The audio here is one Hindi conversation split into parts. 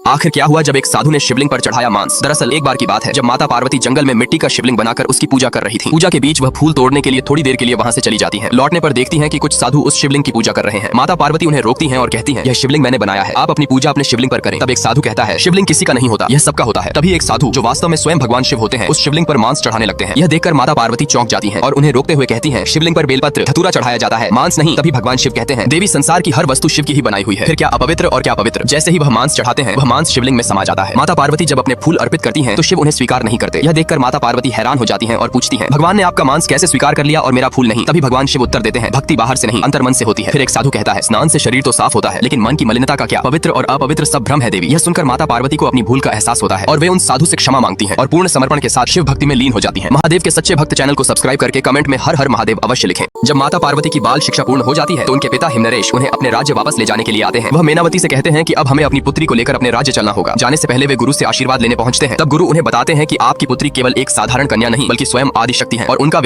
आखिर क्या हुआ जब एक साधु ने शिवलिंग पर चढ़ाया मांस। दरअसल एक बार की बात है जब माता पार्वती जंगल में मिट्टी का शिवलिंग बनाकर उसकी पूजा कर रही थी। पूजा के बीच वह फूल तोड़ने के लिए थोड़ी देर के लिए वहां से चली जाती हैं। लौटने पर देखती हैं कि कुछ साधु उस शिवलिंग की पूजा कर रहे हैं। माता पार्वती उन्हें रोकती हैं और कहती हैं, यह शिवलिंग मैंने बनाया है, आप अपनी पूजा अपने शिवलिंग पर करें। तब एक साधु कहता है, शिवलिंग किसी का नहीं होता, यह सबका होता है। तभी एक साधु जो वास्तव में स्वयं भगवान शिव होते हैं उस शिवलिंग पर मांस चढ़ाने लगते हैं। यह देखकर माता पार्वती चौंक जाती हैं और उन्हें रोकते हुए कहती हैं, शिवलिंग पर बेलपत्र धतूरा चढ़ाया जाता है, मांस नहीं। तभी भगवान शिव कहते हैं, देवी संसार की हर वस्तु शिव की ही बनाई हुई है, फिर क्या अपवित्र और क्या पवित्र। जैसे ही वह मांस चढ़ाते हैं वह मांस शिवलिंग में समा जाता है। माता पार्वती जब अपने फूल अर्पित करती हैं तो शिव उन्हें स्वीकार नहीं करते। यह देखकर माता पार्वती हैरान हो जाती हैं और पूछती हैं, भगवान ने आपका मांस कैसे स्वीकार कर लिया और मेरा फूल नहीं। तभी भगवान शिव उत्तर देते हैं, भक्ति बाहर से नहीं अंतर्मन से होती है। फिर एक साधु कहता है, स्नान से शरीर तो साफ होता है लेकिन मन की मलिनता का क्या, पवित्र और अपवित्र सब भ्रम है देवी। यह सुनकर माता पार्वती को अपनी भूल का एहसास होता है और वे उन साधु से क्षमा मांगती हैं और पूर्ण समर्पण के साथ शिव भक्ति में लीन हो जाती हैं। महादेव के सच्चे भक्त चैनल को सब्सक्राइब करके कमेंट में हर हर महादेव अवश्य लिखें। जब माता पार्वती की बाल शिक्षा पूर्ण हो जाती है तो उनके पिता हिमनरेश उन्हें अपने राज्य वापस ले जाने के लिए आते हैं। वह मेनावती से कहते हैं कि अब हमें अपनी पुत्री को लेकर अपने राज्य चलना होगा। जाने से पहले वे गुरु से आशीर्वाद लेने पहुंचते हैं। तब गुरु उन्हें बताते हैं कि आपकी पुत्री केवल एक साधारण कन्या नहीं बल्कि स्वयं आदि शक्ति है और उनका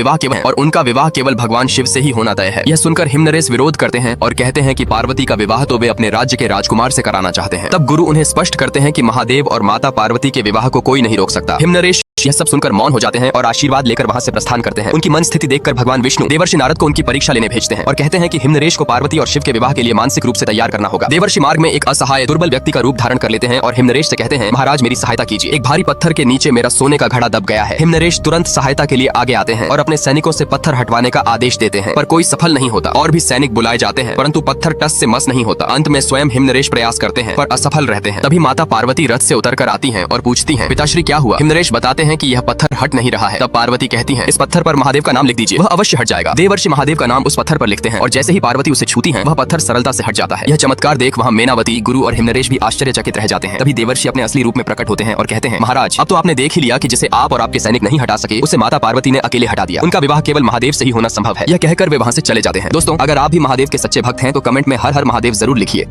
विवाह केवल भगवान शिव से ही होना तय है। यह सुनकर हिमनरेश विरोध करते हैं और कहते हैं कि पार्वती का विवाह तो वे अपने राज्य के राजकुमार से कराना चाहते हैं। तब गुरु उन्हें स्पष्ट करते हैं कि महादेव और माता पार्वती के विवाह को कोई नहीं रोक सकता। हिमनरेश यह सब सुनकर मौन हो जाते हैं और आशीर्वाद लेकर वहां से प्रस्थान करते हैं। उनकी मन स्थिति देखकर भगवान विष्णु देवर्षि नारद को उनकी परीक्षा लेने भेजते हैं और कहते हैं कि हिमनरेश को पार्वती और शिव के विवाह के लिए मानसिक रूप से तैयार करना होगा। देवर्षि मार्ग में एक असहाय दुर्बल व्यक्ति का रूप धारण कर लेते हैं और हिमनरेश से कहते हैं, महाराज मेरी सहायता कीजिए, एक भारी पत्थर के नीचे मेरा सोने का घड़ा दब गया है। हिमनरेश तुरंत सहायता के लिए आगे आते हैं और अपने सैनिकों से पत्थर हटवाने का आदेश देते हैं, पर कोई सफल नहीं होता। और भी सैनिक बुलाए जाते हैं परंतु पत्थर टस से मस नहीं होता। अंत में स्वयं हिमनरेश प्रयास करते हैं पर असफल रहते हैं। तभी माता पार्वती रथ से उतर कर आती हैं और पूछती हैं, पिताश्री क्या हुआ। हिमनरेश बताते हैं कि यह पत्थर हट नहीं रहा है। तब पार्वती कहती हैं, इस पत्थर पर महादेव का नाम लिख दीजिए, वह अवश्य हट जाएगा। देवर्षि महादेव का नाम उस पत्थर पर लिखते हैं और जैसे ही पार्वती उसे छूती हैं वह पत्थर सरलता से हट जाता है। यह चमत्कार देख वहां मेनावती, गुरु और हिमनरेश भी आश्चर्यचकित रह जाते हैं। तभी देवर्षि अपने असली रूप में प्रकट होते हैं और कहते हैं, महाराज अब तो आपने देख ही लिया कि जिसे आप और आपके सैनिक नहीं हटा सके उसे माता पार्वती ने अकेले हटा दिया। उनका विवाह केवल महादेव से ही होना संभव है। यह कहकर वे वहां से चले जाते हैं। दोस्तों अगर आप भी महादेव के सच्चे भक्त हैं तो कमेंट में हर हर महादेव जरूर लिखिए।